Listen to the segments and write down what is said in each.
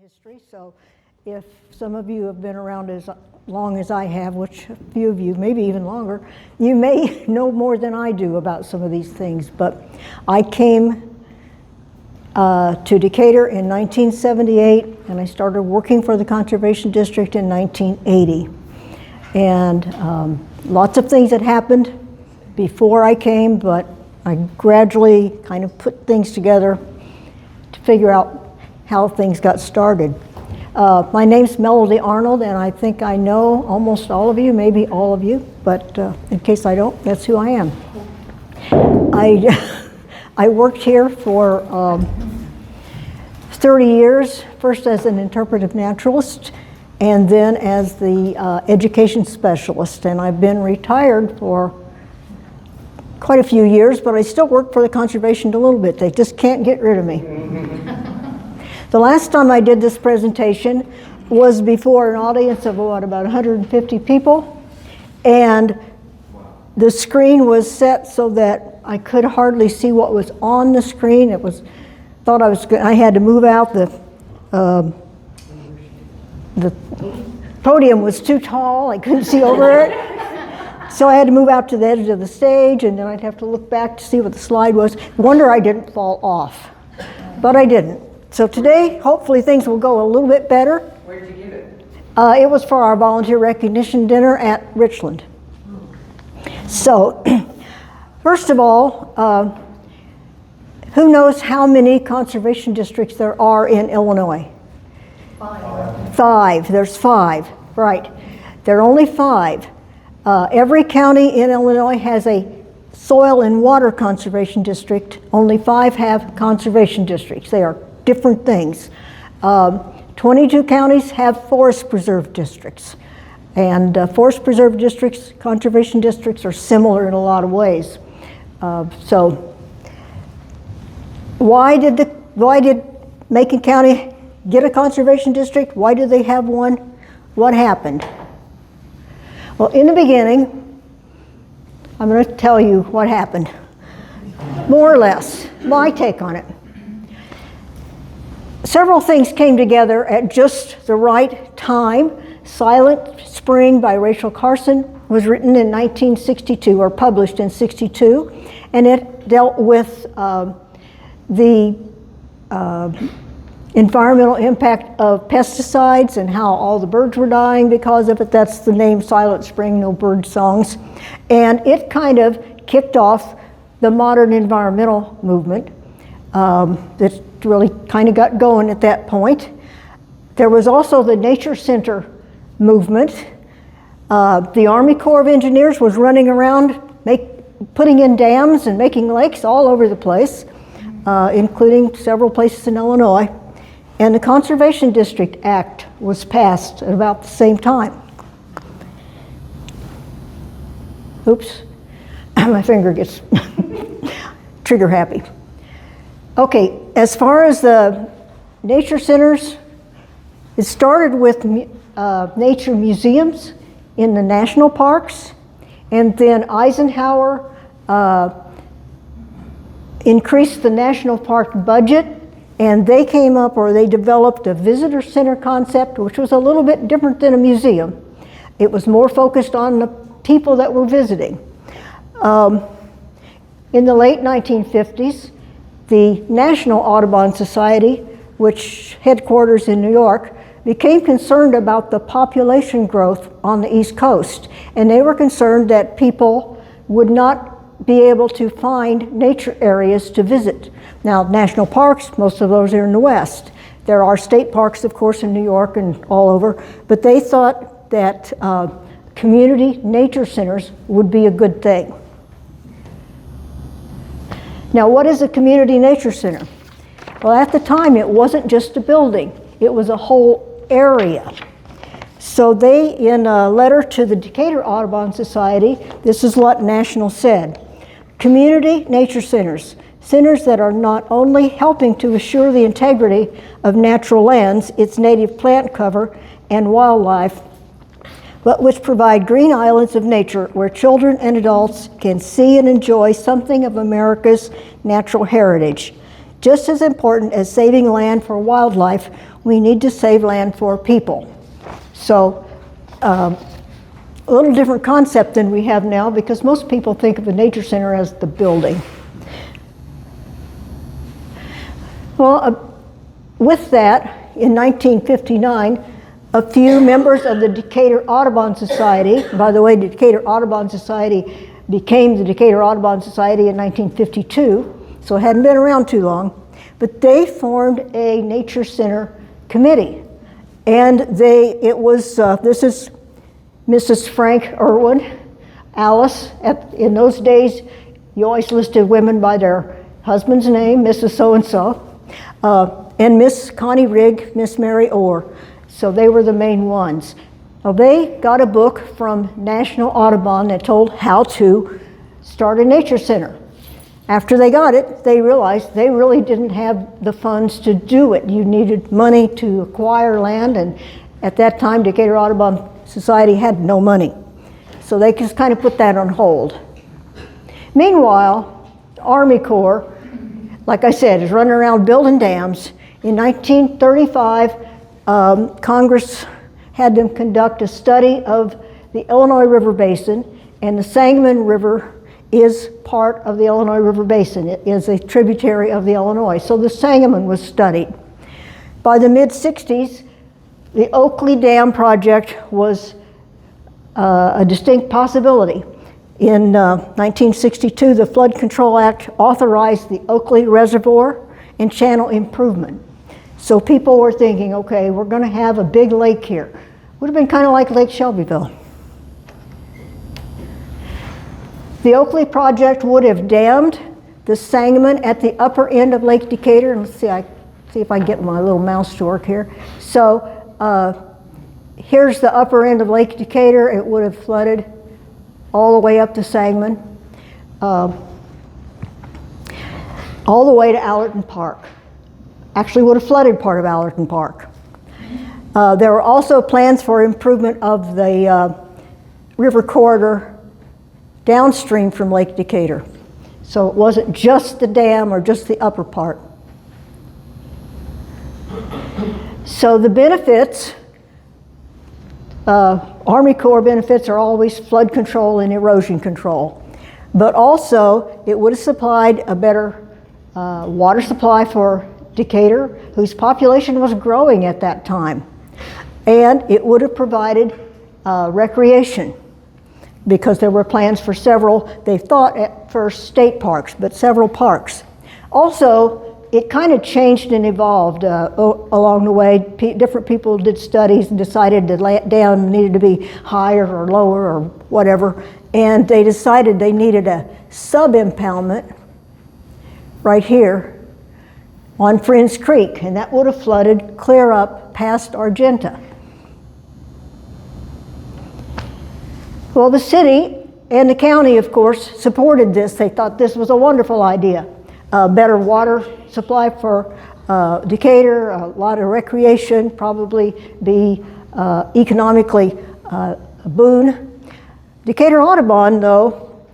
history, so if some of you have been around as long as I have, which a few of you, maybe even longer, you may know more than I do about some of these things. But I came to Decatur in 1978, and I started working for the Conservation District in 1980. And lots of things had happened before I came, but I gradually kind of put things together to figure out how things got started. My name's Melody Arnold, and I think I know almost all of you, maybe all of you, but in case I don't, that's who I am. I worked here for 30 years, first as an interpretive naturalist, and then as the education specialist, and I've been retired for quite a few years, but I still work for the conservation a little bit. They just can't get rid of me. The last time I did this presentation was before an audience of what, about 150 people, and the screen was set so that I could hardly see what was on the screen. I had to move out. The podium was too tall. I couldn't see over it. So I had to move out to the edge of the stage, and then I'd have to look back to see what the slide was. Wonder I didn't fall off, but I didn't. So today, hopefully things will go a little bit better. Where did you give it? It was for our volunteer recognition dinner at Richland. So, first of all, who knows how many conservation districts there are in Illinois? 5. There's 5, right. There are only 5. Every county in Illinois has a soil and water conservation district. Only 5 have conservation districts. They are different things. 22 counties have forest preserve districts. And forest preserve districts, conservation districts are similar in a lot of ways. So why did Macon County get a conservation district? Why did they have one? What happened? Well, in the beginning, I'm going to tell you what happened. More or less, my take on it. Several things came together at just the right time. Silent Spring by Rachel Carson was written in 1962, or published in 62, and it dealt with the environmental impact of pesticides and how all the birds were dying because of it. That's the name, Silent Spring, no bird songs. And it kind of kicked off the modern environmental movement that really kind of got going at that point. There was also the Nature Center movement. The Army Corps of Engineers was running around putting in dams and making lakes all over the place, including several places in Illinois. And the Conservation District Act was passed at about the same time. Oops, my finger gets trigger happy. Okay, as far as the nature centers, it started with nature museums in the national parks, and then Eisenhower increased the national park budget, and they developed a visitor center concept, which was a little bit different than a museum. It was more focused on the people that were visiting. In the late 1950s, the National Audubon Society, which headquarters in New York, became concerned about the population growth on the East Coast, and they were concerned that people would not be able to find nature areas to visit. Now, national parks, most of those are in the West. There are state parks, of course, in New York and all over, but they thought that community nature centers would be a good thing. Now, what is a community nature center? Well, at the time, it wasn't just a building. It was a whole area. So they, in a letter to the Decatur Audubon Society, this is what National said. Community nature centers, centers that are not only helping to assure the integrity of natural lands, its native plant cover and wildlife, but which provide green islands of nature where children and adults can see and enjoy something of America's natural heritage. Just as important as saving land for wildlife, we need to save land for people. So a little different concept than we have now, because most people think of a nature center as the building. Well, with that, in 1959, a few members of the Decatur Audubon Society, by the way, the Decatur Audubon Society became the Decatur Audubon Society in 1952, so it hadn't been around too long, but they formed a nature center committee. And this is Mrs. Frank Irwin, Alice. In those days, you always listed women by their husband's name, Mrs. So-and-so, and Miss Connie Rigg, Miss Mary Orr. So they were the main ones. Well, they got a book from National Audubon that told how to start a nature center. After they got it, they realized they really didn't have the funds to do it. You needed money to acquire land, and at that time, Decatur Audubon Society had no money. So they just kind of put that on hold. Meanwhile, the Army Corps, like I said, is running around building dams. In 1935, Congress had them conduct a study of the Illinois River Basin, and the Sangamon River is part of the Illinois River Basin. It is a tributary of the Illinois. So the Sangamon was studied. By the mid-60s, the Oakley Dam project was a distinct possibility. In 1962, the Flood Control Act authorized the Oakley Reservoir and channel improvement. So people were thinking, okay, we're going to have a big lake here. Would have been kind of like Lake Shelbyville. The Oakley project would have dammed the Sangamon at the upper end of Lake Decatur. And let's see if I can get my little mouse to work here. So here's the upper end of Lake Decatur. It would have flooded all the way up to Sangamon, all the way to Allerton Park. Actually would have flooded part of Allerton Park. There were also plans for improvement of the river corridor downstream from Lake Decatur. So it wasn't just the dam or just the upper part. So the benefits, Army Corps benefits are always flood control and erosion control. But also it would have supplied a better water supply for Decatur, whose population was growing at that time. And it would have provided recreation, because there were plans for several, they thought at first state parks, but several parks. Also, it kind of changed and evolved along the way. Different people did studies and decided the dam needed to be higher or lower or whatever, and they decided they needed a sub-impoundment right here on Friends Creek, and that would have flooded clear up past Argenta. Well, the city and the county, of course, supported this. They thought this was a wonderful idea. Better water supply for Decatur, a lot of recreation, probably be economically a boon. Decatur Audubon, though,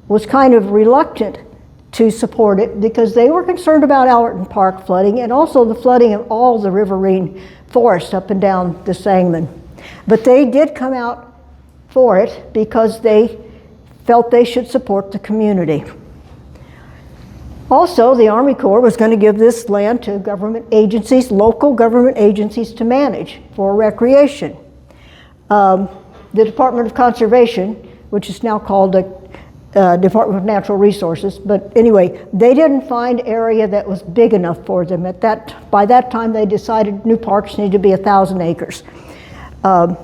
was kind of reluctant to support it because they were concerned about Allerton Park flooding and also the flooding of all the riverine forest up and down the Sangamon. But they did come out for it because they felt they should support the community. Also, the Army Corps was going to give this land to government agencies, local government agencies, to manage for recreation. The Department of Conservation, which is now called the Department of Natural Resources, but anyway, they didn't find area that was big enough for them. By that time, they decided new parks needed to be 1,000 acres. And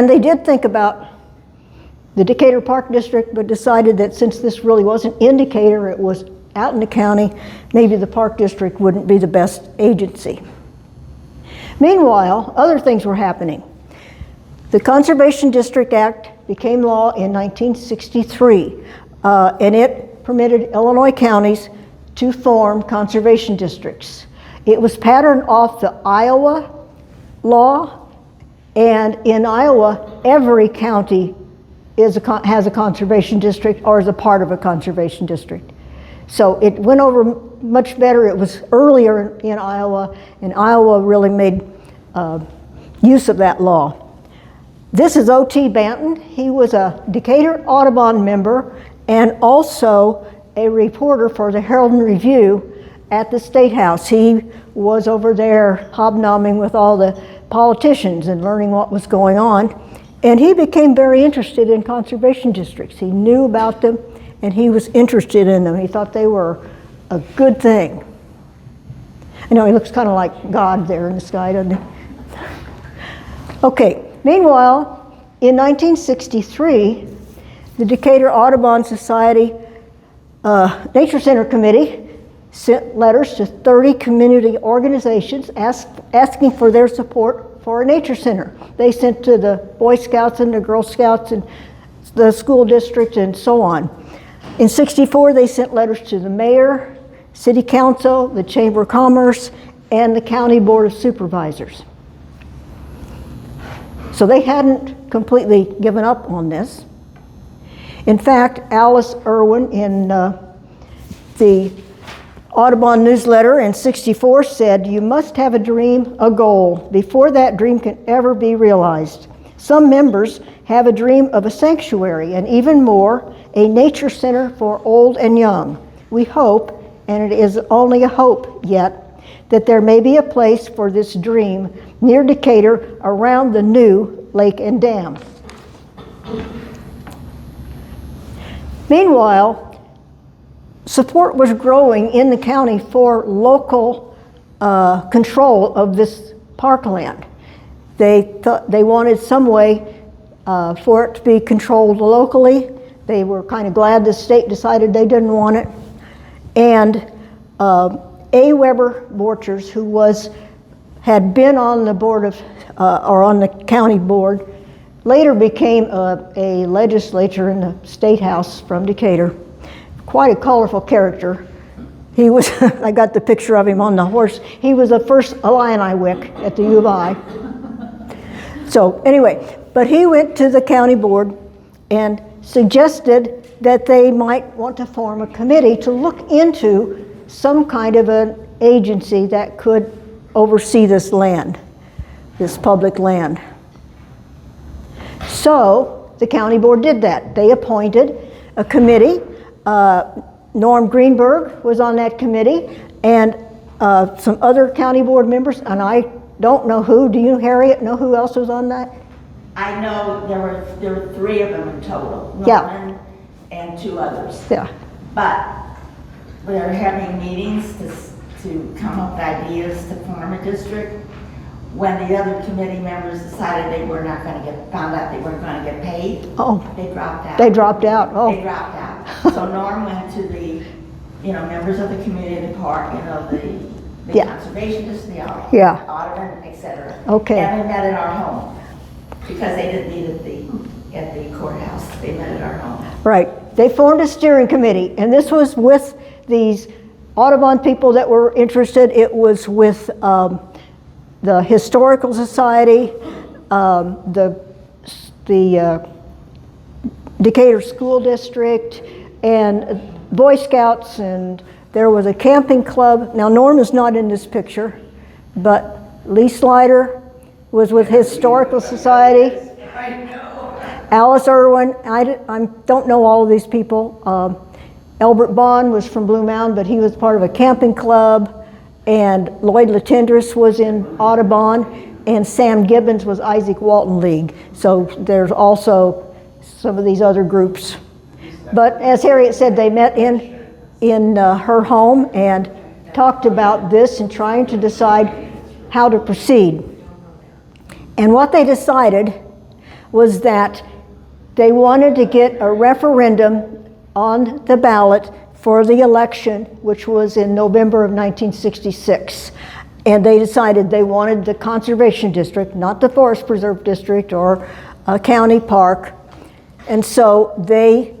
they did think about the Decatur Park District, but decided that since this really wasn't in Decatur, it was out in the county, maybe the Park District wouldn't be the best agency. Meanwhile, other things were happening. The Conservation District Act became law in 1963, and it permitted Illinois counties to form conservation districts. It was patterned off the Iowa law, and in Iowa, every county has a conservation district or is a part of a conservation district. So it went over much better. It was earlier in Iowa, and Iowa really made use of that law. This is O.T. Banton. He was a Decatur Audubon member and also a reporter for the Herald and Review at the State House. He was over there hobnobbing with all the politicians and learning what was going on. And he became very interested in conservation districts. He knew about them and he was interested in them. He thought they were a good thing. I know he looks kind of like God there in the sky, doesn't he? Okay, meanwhile, in 1963, the Decatur Audubon Society Nature Center Committee sent letters to 30 community organizations asking for their support for a nature center. They sent to the Boy Scouts and the Girl Scouts and the school district and so on. In '64, they sent letters to the mayor, city council, the Chamber of Commerce, and the county board of supervisors. So they hadn't completely given up on this. In fact, Alice Irwin in the Audubon newsletter in '64 said, "You must have a dream, a goal, before that dream can ever be realized. Some members have a dream of a sanctuary, and even more, a nature center for old and young. We hope, and it is only a hope yet, that there may be a place for this dream near Decatur around the new lake and dam." Meanwhile, support was growing in the county for local control of this parkland. They wanted some way for it to be controlled locally. They were kind of glad the state decided they didn't want it. And A. Weber Borchers, who had been on the board of, or on the county board, later became a legislator in the State House from Decatur. Quite a colorful character. He was, I got the picture of him on the horse. He was the first Illini Wick at the U of I. So anyway, but he went to the county board and suggested that they might want to form a committee to look into some kind of an agency that could oversee this land, this public land. So the county board did that. They appointed a committee. Norm Greenberg was on that committee, and some other county board members, and I don't know who. Do you, Harriet, know who else was on that? I know there were 3 of them in total. Norman Yeah. and 2 others. Yeah. But we are having meetings to come up with ideas to form a district. When the other committee members decided they were not going to found out they weren't going to get paid, they dropped out. They dropped out. Oh. They dropped out. So Norm went to the, members of the community park, the conservation district, the Audubon, etc. Okay. And they met at our home because they didn't meet at the courthouse. They met at our home. Right. They formed a steering committee, and this was with these Audubon people that were interested. It was with the Historical Society, the Decatur School District, and Boy Scouts, and there was a camping club. Now Norm is not in this picture, but Lee Slider was with Historical Society. I know. Alice Irwin, I don't know all of these people. Albert Bond was from Blue Mound, but he was part of a camping club. And Lloyd Latendresse was in Audubon, and Sam Gibbons was Isaac Walton League. So there's also some of these other groups. But as Harriet said, they met in her home and talked about this and trying to decide how to proceed. And what they decided was that they wanted to get a referendum on the ballot for the election, which was in November of 1966. And they decided they wanted the conservation district, not the forest preserve district or a county park. And so they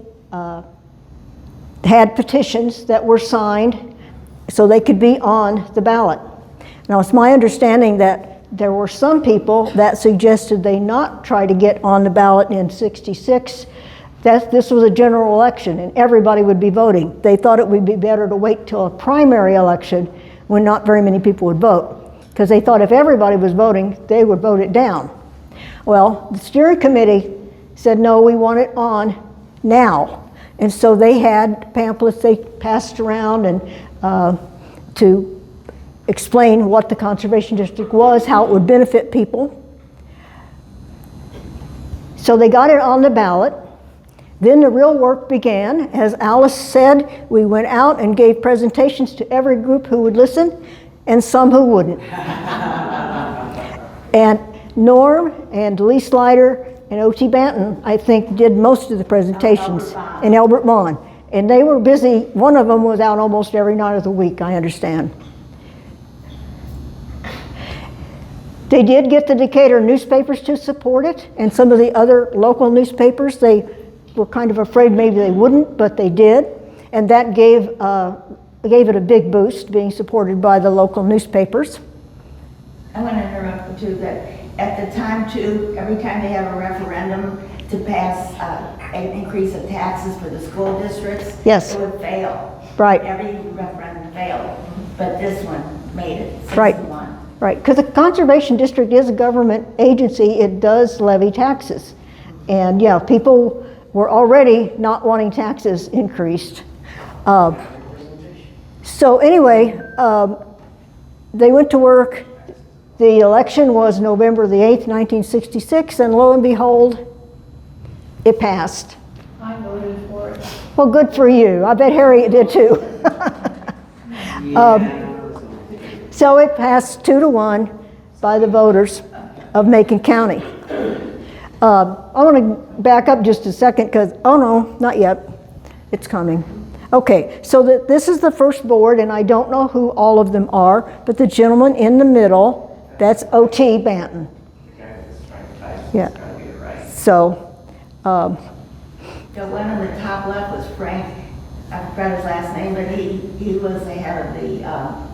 had petitions that were signed so they could be on the ballot. Now it's my understanding that there were some people that suggested they not try to get on the ballot in '66 This was a general election and everybody would be voting. They thought it would be better to wait till a primary election when not very many people would vote, because they thought if everybody was voting, they would vote it down. Well, the steering committee said, no, we want it on now. And so they had pamphlets they passed around and to explain what the Conservation District was, how it would benefit people. So they got it on the ballot. Then the real work began. As Alice said, we went out and gave presentations to every group who would listen and some who wouldn't. And Norm and Lee Slider and O.T. Banton, I think, did most of the presentations, and Albert Vaughn. And they were busy. One of them was out almost every night of the week, I understand. They did get the Decatur newspapers to support it, and some of the other local newspapers, they were kind of afraid maybe they wouldn't, but they did. And that gave it a big boost, being supported by the local newspapers. I want to interrupt you too, that at the time too, every time they have a referendum to pass an increase of taxes for the school districts, yes, it would fail. Right. Every referendum failed, but this one made it. 6-1. Right. Right, because the Conservation District is a government agency. It does levy taxes. And yeah, people were already not wanting taxes increased. So anyway, they went to work. The election was November the 8th, 1966, and lo and behold, it passed. I voted for it. Well, good for you. I bet Harriet did too. So it passed 2-1 by the voters of Macon County. I want to back up just a second because, oh no, not yet. It's coming. Okay, so this is the first board, and I don't know who all of them are, but the gentleman in the middle, that's O.T. Banton. Yeah. So. The one on the top left was Frank. I forgot his last name, but he was the head of the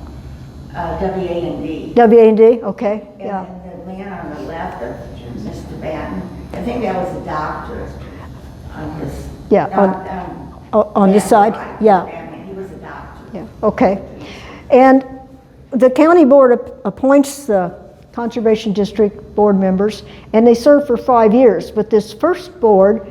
WA&D. WA&D, okay, yeah. And the man on the left of Mr. Banton, I think that was a doctor on his. Yeah, on this side, right, yeah. He was a doctor. Yeah, okay. And the county board appoints the Conservation District board members, and they serve for 5 years. But this first board,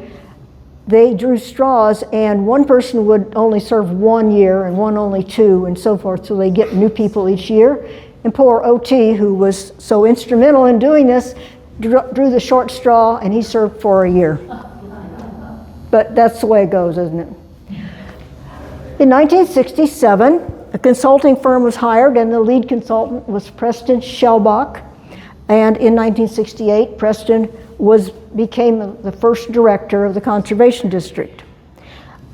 they drew straws, and one person would only serve 1 year and one only 2 and so forth, so they get new people each year. And poor O.T., who was so instrumental in doing this, drew the short straw, and he served for a year. But that's the way it goes, isn't it? In 1967, a consulting firm was hired, and the lead consultant was Preston Shellbach. And in 1968, Preston became the first director of the Conservation District.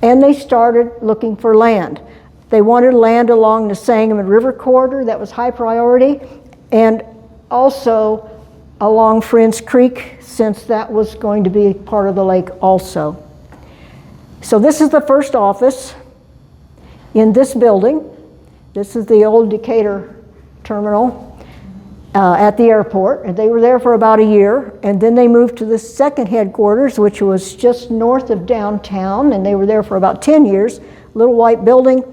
And they started looking for land. They wanted land along the Sangamon River corridor, that was high priority, and also along Friends Creek, since that was going to be part of the lake also. So this is the first office in this building. This is the old Decatur terminal at the airport, and they were there for about a year, and then they moved to the second headquarters, which was just north of downtown, and they were there for about 10 years. Little white building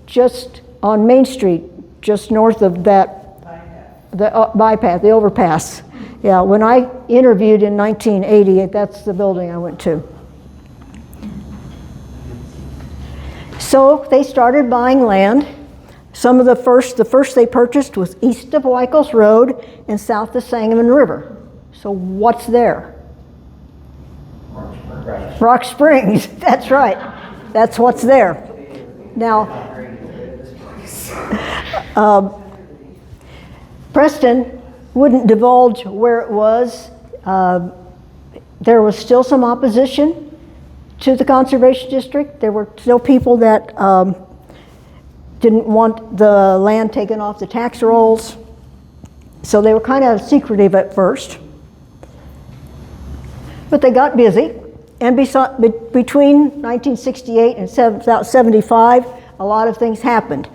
just on Main Street, just north of that bypass, the overpass. Yeah, when I interviewed in 1980, that's the building I went to. So they started buying land. Some of the first they purchased was east of Wyckoff Road and south of Sangamon River. So what's there? Rock Springs, that's right. That's what's there. Now, Preston wouldn't divulge where it was. There was still some opposition to the Conservation District. There were still people that didn't want the land taken off the tax rolls. So they were kind of secretive at first. But they got busy. And between 1968 and 75, a lot of things happened.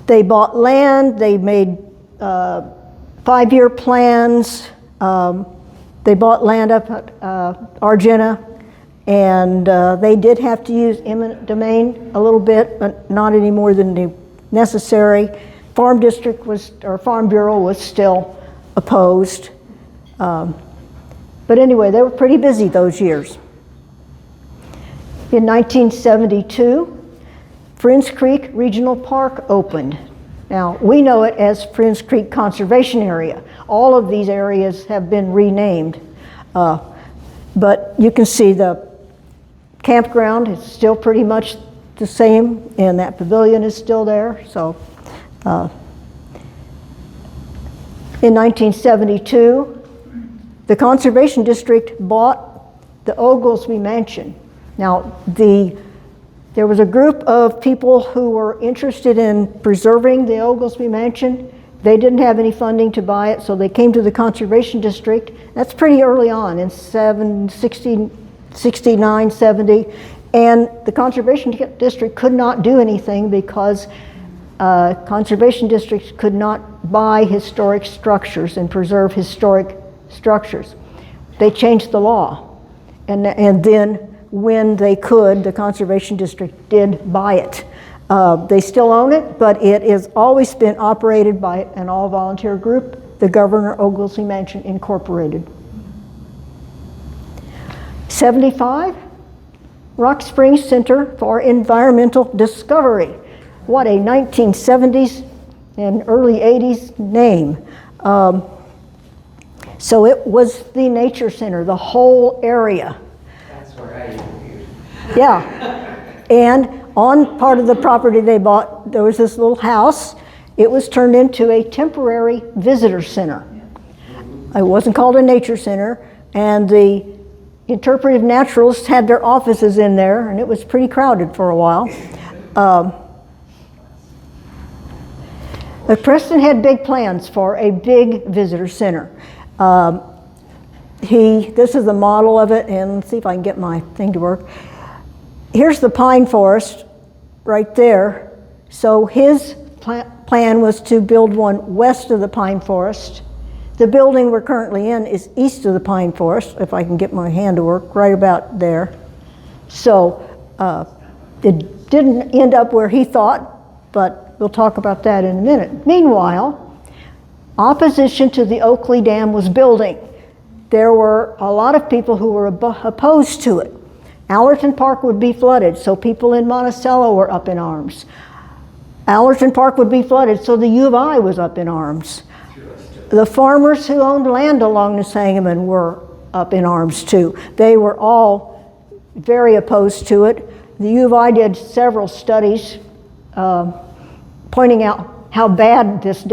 They bought land, they made 5-year plans, they bought land up at Argenta, And they did have to use eminent domain a little bit, but not any more than necessary. Farm district was, or Farm Bureau was still opposed. But anyway, they were pretty busy those years. In 1972, Friends Creek Regional Park opened. Now, we know it as Friends Creek Conservation Area. All of these areas have been renamed. But you can see the campground is still pretty much the same, and that pavilion is still there. So, in 1972, the Conservation District bought the Oglesby Mansion. Now, there was a group of people who were interested in preserving the Oglesby Mansion. They didn't have any funding to buy it, so they came to the Conservation District. That's pretty early on, in 69, 70. And the Conservation District could not do anything because Conservation Districts could not buy historic structures and preserve historic structures. They changed the law. And then when they could, the Conservation District did buy it. They still own it, but it has always been operated by an all-volunteer group, the Governor Oglesby Mansion Incorporated. 75, Rock Springs Center for Environmental Discovery. What a 1970s and early 80s name. So it was the nature center, the whole area. That's where I interviewed. Yeah, and on part of the property they bought, there was this little house. It was turned into a temporary visitor center. It wasn't called a nature center, and the interpretive naturalists had their offices in there, and it was pretty crowded for a while. But Preston had big plans for a big visitor center. This is the model of it, and let's see if I can get my thing to work. Here's the pine forest right there. So his plan was to build one west of the pine forest. The building we're currently in is east of the pine forest, if I can get my hand to work, right about there. So it didn't end up where he thought, but we'll talk about that in a minute. Meanwhile, opposition to the Oakley Dam was building. There were a lot of people who were opposed to it. Allerton Park would be flooded, so people in Monticello were up in arms. Allerton Park would be flooded, so the U of I was up in arms. The farmers who owned land along the Sangamon were up in arms too. They were all very opposed to it. The U of I did several studies pointing out how bad this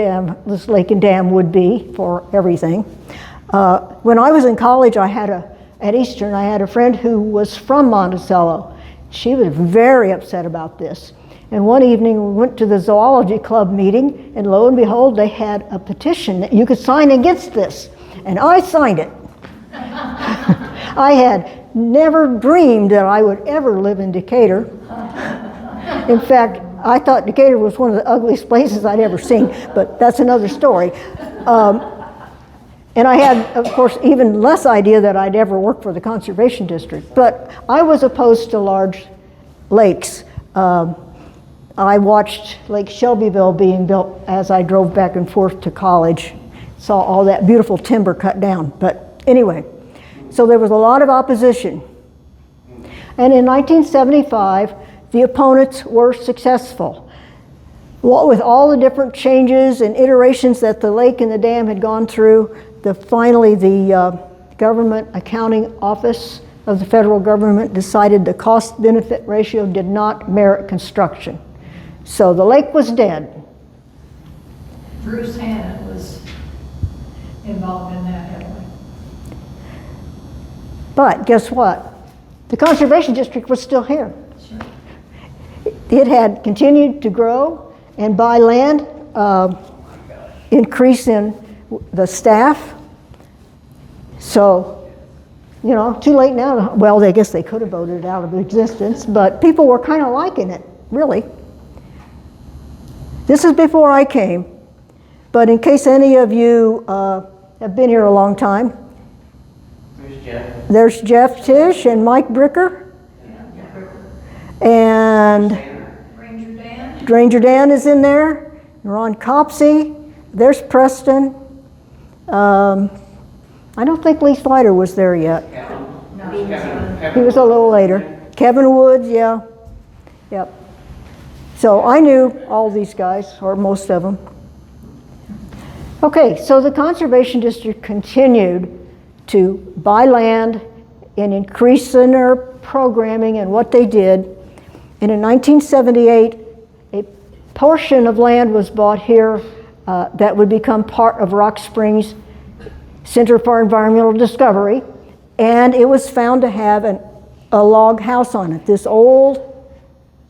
lake and dam would be for everything. When I was in college, at Eastern, I had a friend who was from Monticello. She was very upset about this. And one evening we went to the zoology club meeting, and lo and behold, they had a petition that you could sign against this. And I signed it. I had never dreamed that I would ever live in Decatur. In fact, I thought Decatur was one of the ugliest places I'd ever seen, but that's another story. And I had, of course, even less idea that I'd ever work for the Conservation District. But I was opposed to large lakes. I watched Lake Shelbyville being built as I drove back and forth to college. Saw all that beautiful timber cut down. But anyway, so there was a lot of opposition. And in 1975, the opponents were successful. What with all the different changes and iterations that the lake and the dam had gone through, finally the Government Accounting Office of the federal government decided the cost-benefit ratio did not merit construction. So the lake was dead. Bruce Hannon was involved in that heavily. But guess what? The Conservation District was still here. Sure. It had continued to grow and buy land, increase in the staff. So, you know, too late now. Well, I guess they could have voted it out of existence, but people were kind of liking it, really. This is before I came, but in case any of you have been here a long time, Who's Jeff? There's Jeff Tish and Mike Bricker. And Ranger Dan? Ranger Dan is in there. Ron Copsey. There's Preston. I don't think Lee Slider was there yet. Kevin? No, Who's Kevin? He was a little later. Kevin Woods, yeah. Yep. So I knew all these guys, or most of them. Okay, so the Conservation District continued to buy land and increase in their programming and what they did. And in 1978, a portion of land was bought here that would become part of Rock Springs Center for Environmental Discovery, and it was found to have a log house on it. This old,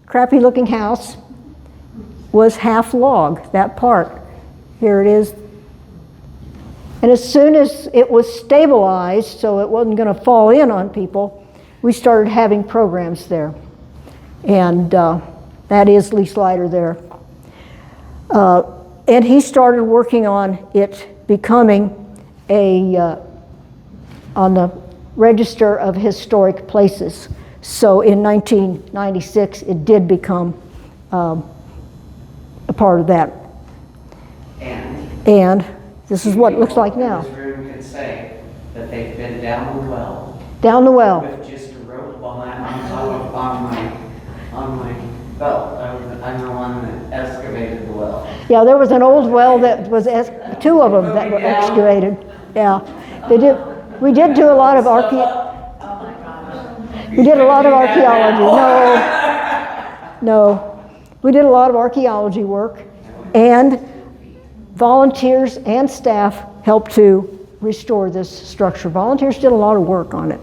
crappy looking house was half log, that part. Here it is. And as soon as it was stabilized, so it wasn't going to fall in on people, we started having programs there. And that is Lee Slider there. And he started working on it becoming on the Register of Historic Places. So in 1996, it did become a part of that. And this is what it looks like now. This room can say that they've been down the well. Down the well. With just a rope behind on my belt. I'm the one that excavated the well. Yeah, there was an old well that was, two of them that were excavated. Yeah, we did do a lot of we did a lot of archaeology. No, we did a lot of archaeology work, and volunteers and staff helped to restore this structure. Volunteers did a lot of work on it.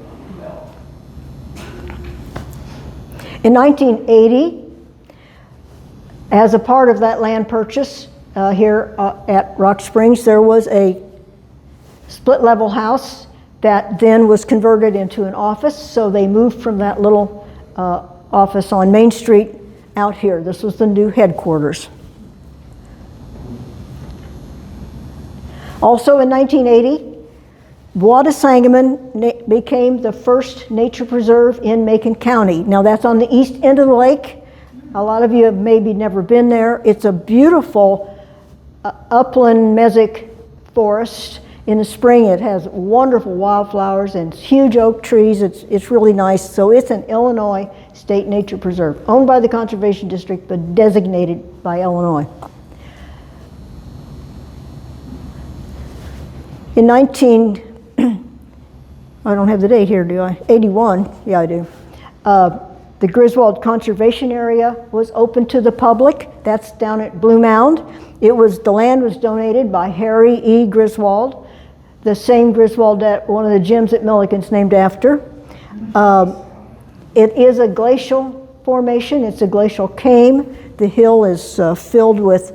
In 1980, as a part of that land purchase here at Rock Springs, there was a split level house that then was converted into an office. So they moved from that little office on Main Street out here. This was the new headquarters. Also in 1980, Wada Sangamon became the first nature preserve in Macon County. Now that's on the east end of the lake. A lot of you have maybe never been there. It's a beautiful upland mesic forest. In the spring, it has wonderful wildflowers and huge oak trees. It's really nice. So it's an Illinois State Nature Preserve, owned by the Conservation District, but designated by Illinois. In I don't have the date here, do I? 81, yeah I do. The Griswold Conservation Area was open to the public. That's down at Blue Mound. The land was donated by Harry E. Griswold, the same Griswold that one of the gyms at Milliken's named after. It is a glacial formation. It's a glacial came. The hill is filled with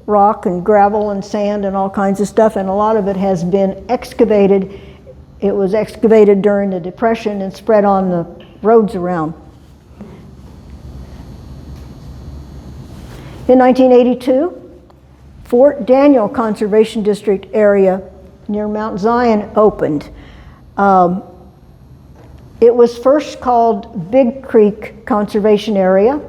rock and gravel and sand and all kinds of stuff, and a lot of it has been excavated. It was excavated during the Depression and spread on the roads around. In 1982, Fort Daniel Conservation District area near Mount Zion opened. It was first called Big Creek Conservation Area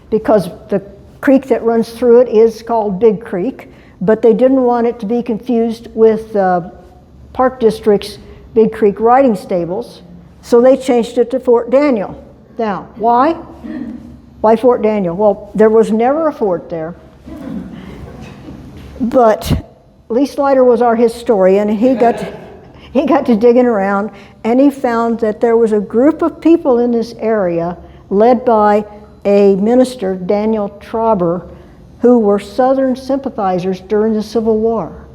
because the creek that runs through it is called Big Creek, but they didn't want it to be confused with Park District's Big Creek riding stables, so they changed it to Fort Daniel. Now, why? Why Fort Daniel? Well, there was never a fort there, but Lee Slider was our historian, and he got to digging around, and he found that there was a group of people in this area led by a minister, Daniel Trauber, who were Southern sympathizers during the Civil War.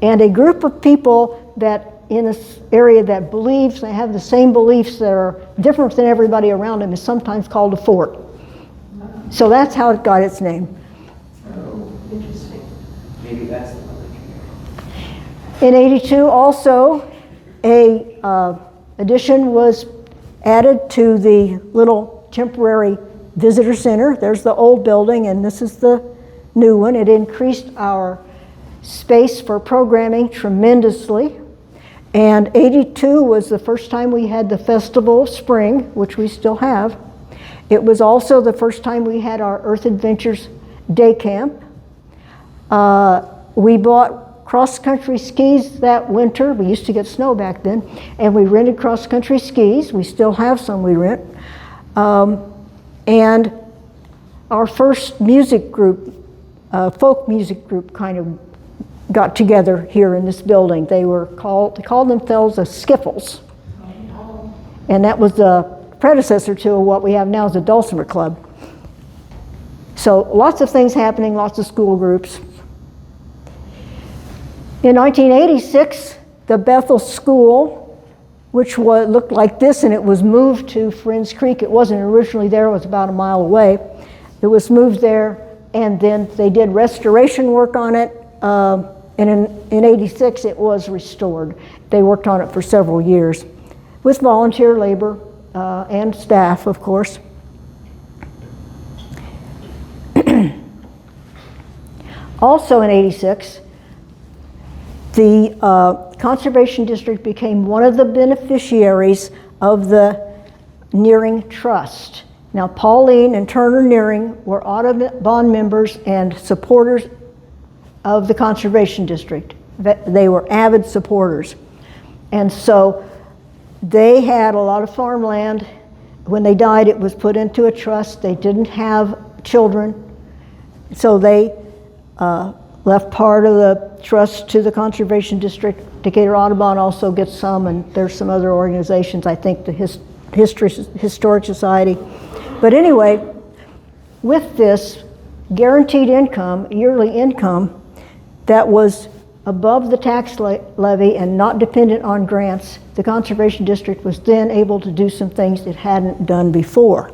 And a group of people that in this area that believes, they have the same beliefs that are different than everybody around them, is sometimes called a fort. So that's how it got its name. Oh, interesting. Maybe that's the one that In 82 also, a addition was added to the little temporary visitor center. There's the old building, and this is the new one. It increased our space for programming tremendously. And 82 was the first time we had the Festival of Spring, which we still have. It was also the first time we had our Earth Adventures day camp. We bought cross-country skis that winter. We used to get snow back then, and we rented cross-country skis. We still have some we rent. And our first music group, folk music group, kind of got together here in this building. They called themselves the Skiffles. And that was the predecessor to what we have now as the Dulcimer Club. So lots of things happening, lots of school groups. In 1986, the Bethel School, which looked like this, and it was moved to Friends Creek. It wasn't originally there, it was about a mile away. It was moved there, and then they did restoration work on it, and in 86 it was restored. They worked on it for several years with volunteer labor and staff, of course. Also in 86, the Conservation District became one of the beneficiaries of the Nearing Trust. Now, Pauline and Turner Nearing were Audubon members and supporters of the Conservation District. They were avid supporters. And so they had a lot of farmland. When they died, it was put into a trust. They didn't have children, so they left part of the trust to the Conservation District. Decatur Audubon also gets some, and there's some other organizations, I think the Historic Society. But anyway, with this guaranteed income, yearly income, that was above the tax levy and not dependent on grants, the Conservation District was then able to do some things it hadn't done before.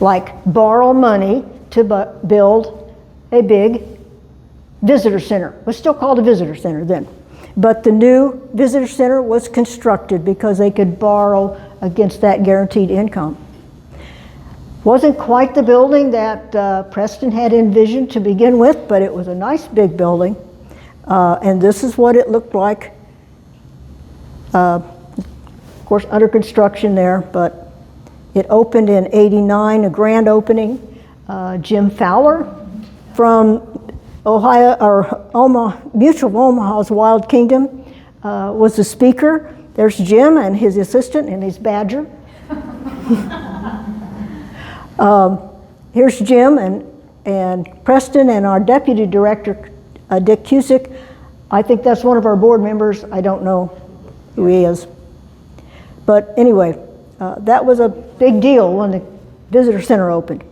Like borrow money to build a big visitor center. It was still called a visitor center then. But the new visitor center was constructed because they could borrow against that guaranteed income. Wasn't quite the building that Preston had envisioned to begin with, but it was a nice big building. And this is what it looked like. Of course, under construction there, but it opened in '89, a grand opening. Jim Fowler from Ohio, or Mutual of Omaha's Wild Kingdom was the speaker. There's Jim and his assistant and his badger. Here's Jim and Preston and our deputy director, Dick Cusick. I think that's one of our board members. I don't know who he is. But anyway, that was a big deal when the visitor center opened.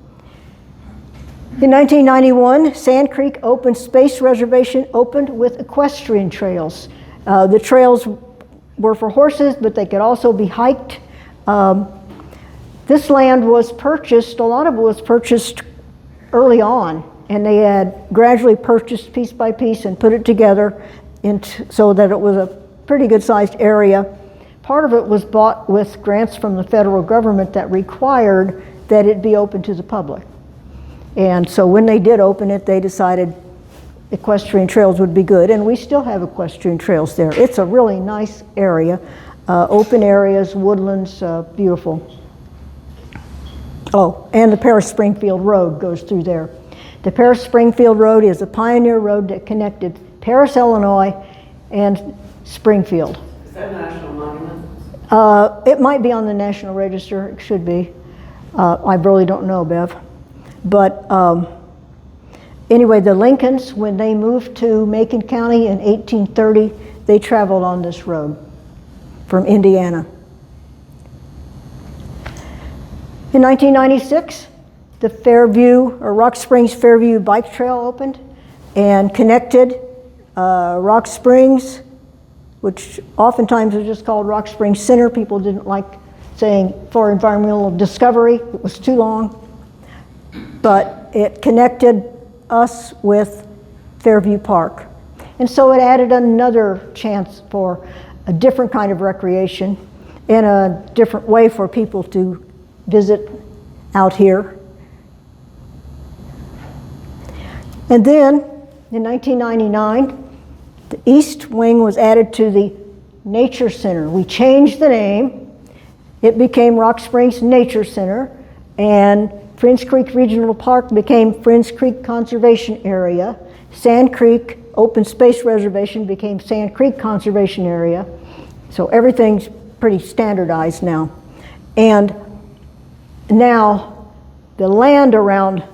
In 1991, Sand Creek Open Space Reservation opened with equestrian trails. The trails were for horses, but they could also be hiked. This land was purchased, a lot of it was purchased early on, and they had gradually purchased piece by piece and put it together so that it was a pretty good sized area. Part of it was bought with grants from the federal government that required that it be open to the public. And so when they did open it, they decided equestrian trails would be good, and we still have equestrian trails there. It's a really nice area, open areas, woodlands, beautiful. Oh, and the Paris-Springfield Road goes through there. The Paris-Springfield Road is a pioneer road that connected Paris, Illinois, and Springfield. Is that a national monument? It might be on the National Register. It should be. I really don't know, Bev. But anyway, the Lincolns, when they moved to Macon County in 1830, they traveled on this road from Indiana. In 1996, the Fairview, or Rock Springs Fairview Bike Trail opened and connected Rock Springs, which oftentimes is just called Rock Springs Center. People didn't like saying for environmental discovery. It was too long. But it connected us with Fairview Park. And so it added another chance for a different kind of recreation and a different way for people to visit out here. And then in 1999, The east wing was added to the Nature Center. We changed the name. It became Rock Springs Nature Center, and Friends Creek Regional Park became Friends Creek Conservation Area. Sand Creek Open Space Reservation became Sand Creek Conservation Area. So everything's pretty standardized now. And now the land around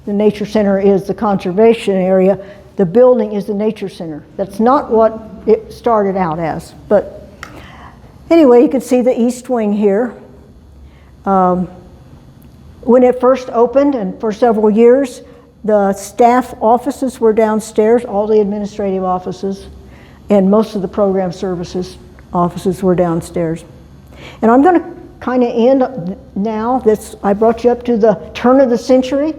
the Nature Center is the conservation area. The building is the Nature Center. That's not what it started out as. But anyway, you can see the east wing here. When it first opened, and for several years, the staff offices were downstairs, all the administrative offices, and most of the program services offices were downstairs. And I'm going to kind of end now. I brought you up to the turn of the century.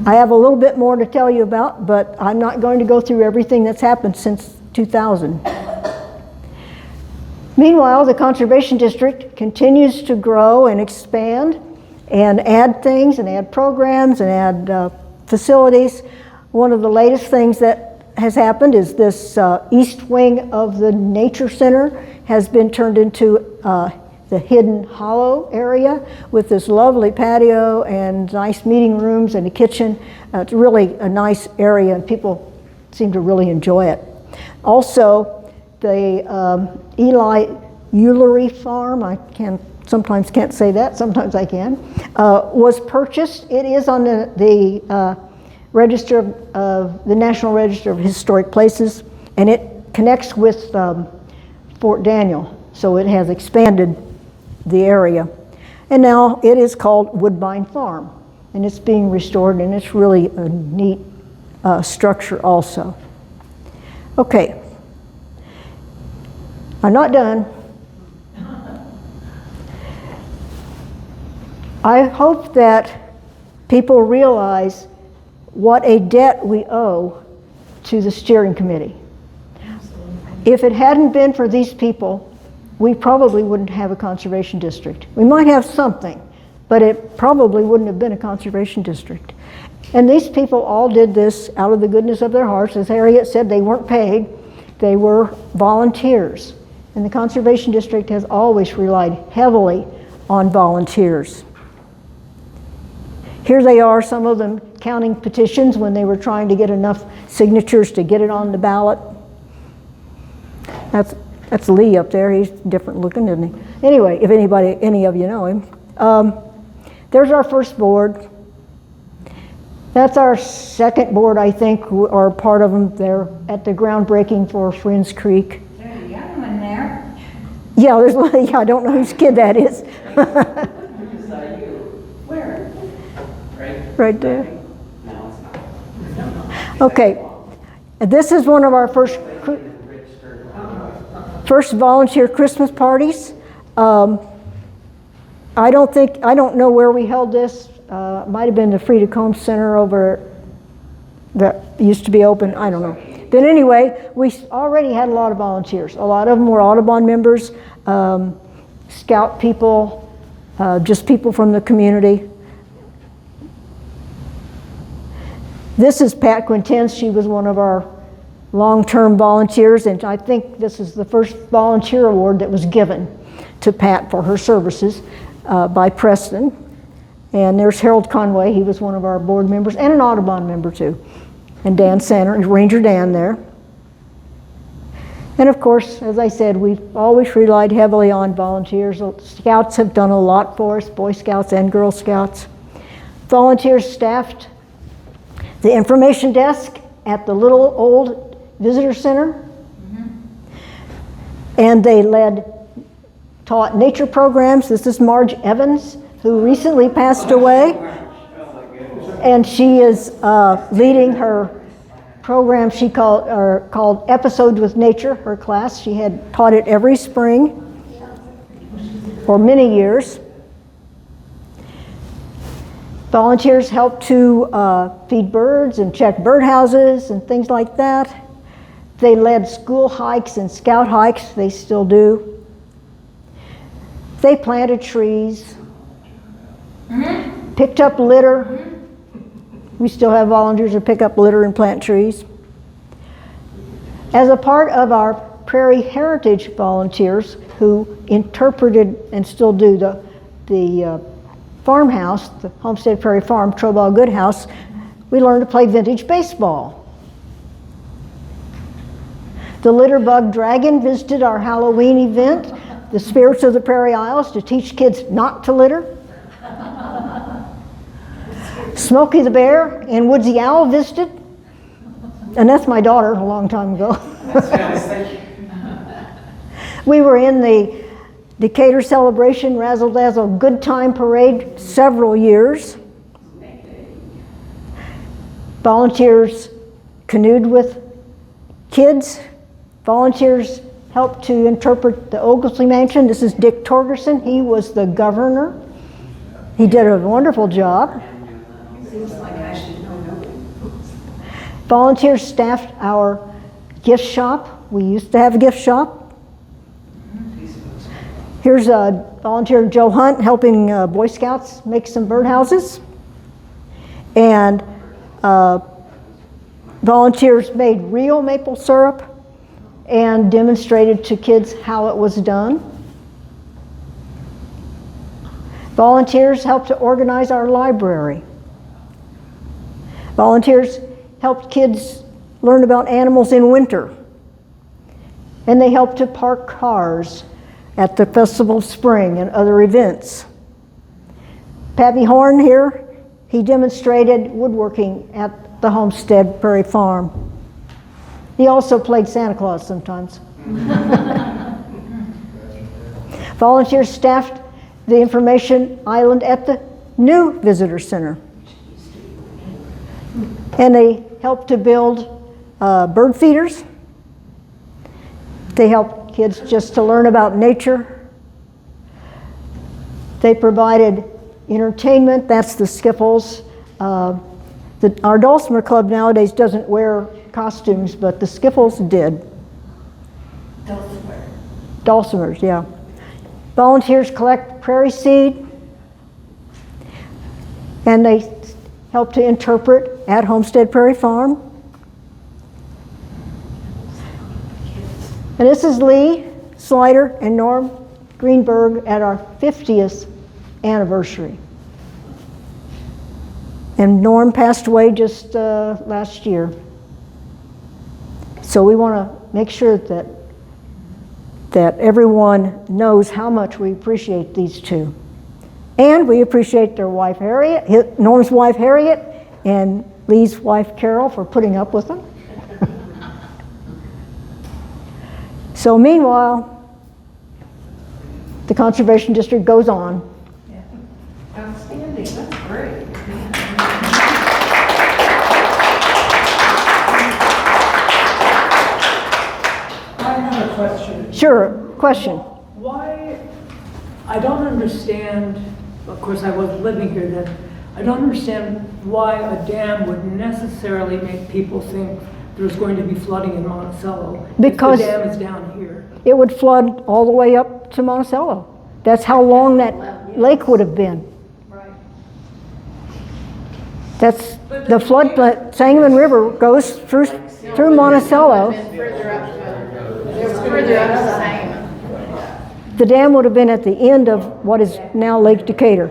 I have a little bit more to tell you about, but I'm not going to go through everything that's happened since 2000. Meanwhile, the Conservation District continues to grow and expand and add things and add programs and add facilities. One of the latest things that has happened is this east wing of the Nature Center has been turned into the Hidden Hollow area with this lovely patio and nice meeting rooms and a kitchen. It's really a nice area and people seem to really enjoy it. Also, the Eli Eulery Farm, sometimes can't say that, sometimes I can, was purchased. It is on the register of the National Register of Historic Places, and it connects with Fort Daniel, so it has expanded the area. And now it is called Woodbine Farm, and it's being restored, and it's really a neat structure also. Okay, I'm not done. I hope that people realize what a debt we owe to the steering committee. If it hadn't been for these people, we probably wouldn't have a conservation district. We might have something, but it probably wouldn't have been a conservation district. And these people all did this out of the goodness of their hearts. As Harriet said, they weren't paid. They were volunteers. And the conservation district has always relied heavily on volunteers. Here they are, some of them counting petitions when they were trying to get enough signatures to get it on the ballot. That's Lee up there. He's different looking, isn't he? Anyway, if any of you know him. There's our first board. That's our second board, I think, or part of them. They're at the groundbreaking for Friends Creek. There's a young one there. Yeah, I don't know whose kid that is. Where? Right there. No, it's not. Okay, this is one of our first volunteer Christmas parties. I don't know where we held this. Might have been the Frida Combs Center over that used to be open. I don't know. But anyway, we already had a lot of volunteers. A lot of them were Audubon members, scout people, just people from the community. This is Pat Quintens. She was one of our long-term volunteers, and I think this is the first volunteer award that was given to Pat for her services by Preston. And there's Harold Conway. He was one of our board members and an Audubon member too. And Dan Sander, Ranger Dan there. And of course, as I said, we've always relied heavily on volunteers. Scouts have done a lot for us, Boy Scouts and Girl Scouts. Volunteers staffed the information desk at the little old visitor center. And they taught nature programs. This is Marge Evans, who recently passed away. And she is leading her program she called Episodes with Nature, her class. She had taught it every spring for many years. Volunteers helped to feed birds and check birdhouses and things like that. They led school hikes and scout hikes, they still do. They planted trees, picked up litter. We still have volunteers who pick up litter and plant trees. As a part of our Prairie Heritage volunteers who interpreted and still do the farmhouse, the Homestead Prairie Farm, Troball Good House, we learned to play vintage baseball. The Litterbug Dragon visited our Halloween event, the Spirits of the Prairie Isles, to teach kids not to litter. Smokey the Bear and Woodsy Owl visited, and that's my daughter a long time ago. We were in the Decatur Celebration Razzle Dazzle Good Time Parade several years. Volunteers canoed with kids. Volunteers helped to interpret the Oglesby Mansion. This is Dick Torgerson. He was the governor. He did a wonderful job. Seems like I should know. Volunteers staffed our gift shop. We used to have a gift shop. Here's a volunteer, Joe Hunt, helping Boy Scouts make some birdhouses. And volunteers made real maple syrup and demonstrated to kids how it was done. Volunteers helped to organize our library. Volunteers helped kids learn about animals in winter. And they helped to park cars at the Festival of Spring and other events. Pappy Horn here, he demonstrated woodworking at the Homestead Prairie Farm. He also played Santa Claus sometimes. Volunteers staffed the information island at the new visitor center. And they helped to build bird feeders. They helped kids just to learn about nature. They provided entertainment, that's the Skiffles. Our Dulcimer Club nowadays doesn't wear costumes, but the Skiffles did. Dulcimers, yeah. Volunteers collect prairie seed, and they help to interpret at Homestead Prairie Farm. And this is Lee Slider and Norm Greenberg at our 50th anniversary. And Norm passed away just last year. So we want to make sure that everyone knows how much we appreciate these two. And we appreciate their wife Harriet, Norm's wife Harriet, and Lee's wife Carol for putting up with them. So meanwhile, the Conservation District goes on. Outstanding, that's great. I have a question. Sure, question. Why, I don't understand, of course I wasn't living here then, I don't understand why a dam would necessarily make people think there's going to be flooding in Monticello. Because if the dam is down here. it would flood all the way up to Monticello. That's how long that lake would have been. Right. That's the flood. Sangamon River goes through Monticello. The dam would have been at the end of what is now Lake Decatur.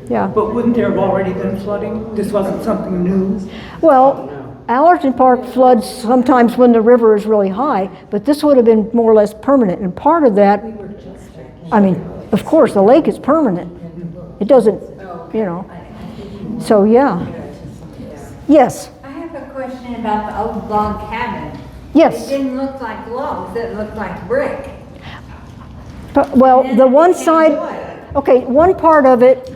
Yeah. But wouldn't there have already been flooding? This wasn't something new? Well, Allerton Park floods sometimes when the river is really high, but this would have been more or less permanent. And part of that, I mean, of course, the lake is permanent. It doesn't, you know. So, yeah. Yes. I have a question about the old log cabin. Yes. It didn't look like logs, it looked like brick. But, well, And the then one it became side, wood. okay, one part of it,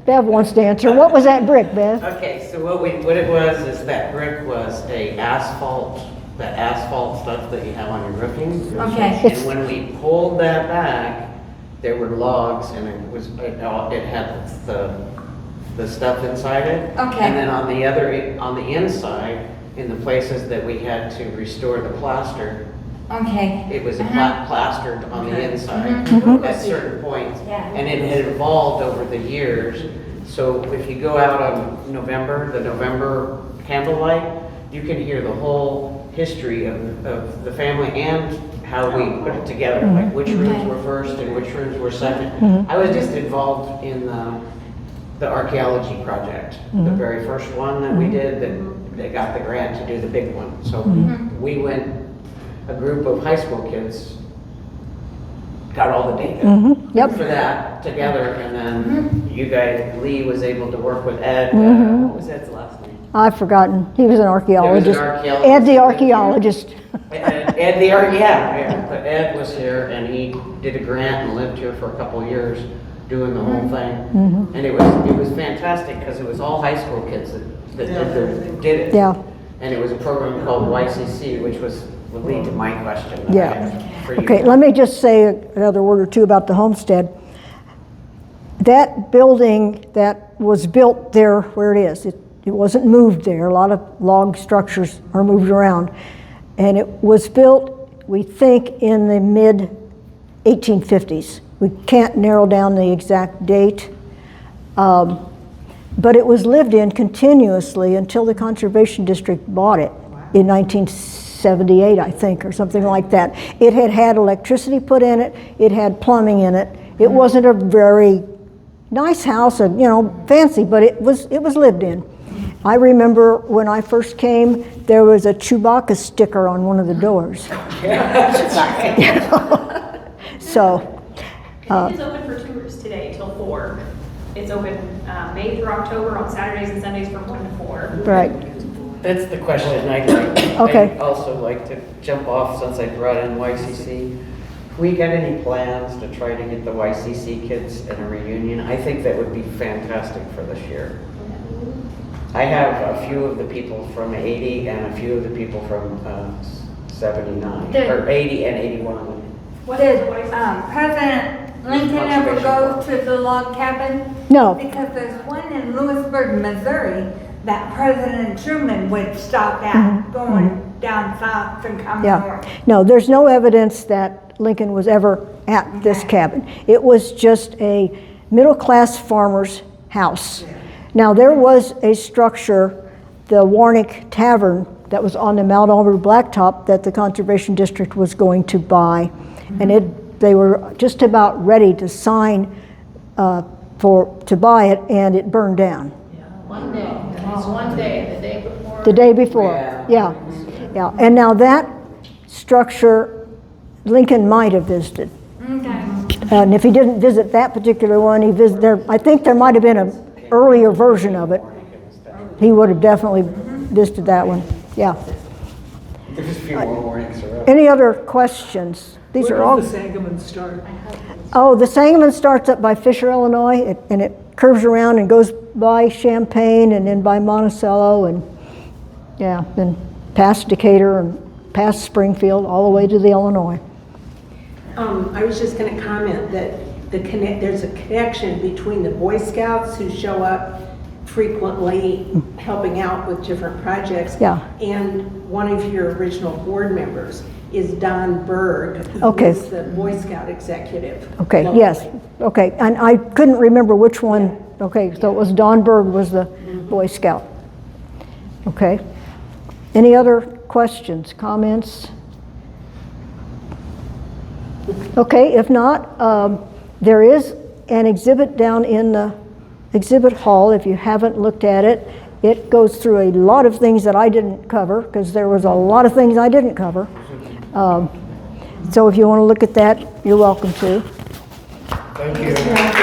Bev wants to answer. What was that brick, Bev? Okay, so what it was is that brick was the asphalt stuff that you have on your roofing. Okay. And when we pulled that back, there were logs and it had the stuff inside it. Okay. And then on the inside, in the places that we had to restore the plaster, Okay. it was plastered on the inside at certain points. Yeah. And it had evolved over the years. So if you go out on the November candlelight, you can hear the whole history of the family and how we put it together, like which rooms were first and which rooms were second. I was just involved in the archaeology project, the very first one that we did, that they got the grant to do the big one. So we went, a group of high school kids got all the data Yep. for that together, and then you guys, Lee was able to work with Ed. What was Ed's last name? I've forgotten. He was an archaeologist. archaeologist. Ed the archaeologist. Ed the yeah, but Ed was here and he did a grant and lived here for a couple of years doing the whole thing. And it was fantastic because it was all high school kids that did it. Yeah. And it was a program called YCC, which would lead to my question that I Yeah. have for you. Okay, let me just say another word or two about the homestead. That building that was built there where it is, it wasn't moved there. A lot of log structures are moved around. And it was built, we think, in the mid 1850s. We can't narrow down the exact date. But it was lived in continuously until the Conservation District bought it in 1978, I think, or something like that. It had had electricity put in it. It had plumbing in it. It wasn't a very nice house, you know, fancy, but it was lived in. I remember when I first came, there was a Chewbacca sticker on one of the doors. So. It is open for tours today till 4. It's open May through October on Saturdays and Sundays from 1 to 4. Right. That's the question I'd Okay. also like to jump off since I brought in YCC. We got any plans to try to get the YCC kids in a reunion? I think that would be fantastic for this year. I have a few of the people from 80 and a few of the people from 79, or 80 and 81. Did President Lincoln ever go to the log cabin? No. Because there's one in Lewisburg, Missouri, that President Truman would stop at going down south and come Yeah. north. No, there's no evidence that Lincoln was ever at this cabin. It was just a middle-class farmer's house. Now, there was a structure, the Warnick Tavern, that was on the Mount Auburn Blacktop that the Conservation District was going to buy. And they were just about ready to sign to buy it, and it burned down. One day, it's one day, the day before. The day before, yeah. And now that structure, Lincoln might have visited. Okay. And if he didn't visit that particular one, he visited there. I think there might have been an earlier version of it. He would have definitely visited that one. Yeah. There's a few more warnings around. Any other questions? These are all. Where does the Sangamon start? Oh, the Sangamon starts up by Fisher, Illinois, and it curves around and goes by Champaign and then by Monticello and then past Decatur and past Springfield all the way to the Illinois. I was just going to comment that there's a connection between the Boy Scouts who show up frequently helping out with different projects. Yeah. And one of your original board members is Don Berg, who Okay. is the Boy Scout executive. Okay, locally. yes, okay, and I couldn't remember which one. Okay, so it was Don Berg was the Boy Scout. Okay. Any other questions, comments? Okay, if not, there is an exhibit down in the exhibit hall. If you haven't looked at it, it goes through a lot of things that I didn't cover, because there was a lot of things I didn't cover. So if you want to look at that, you're welcome to. Thank you.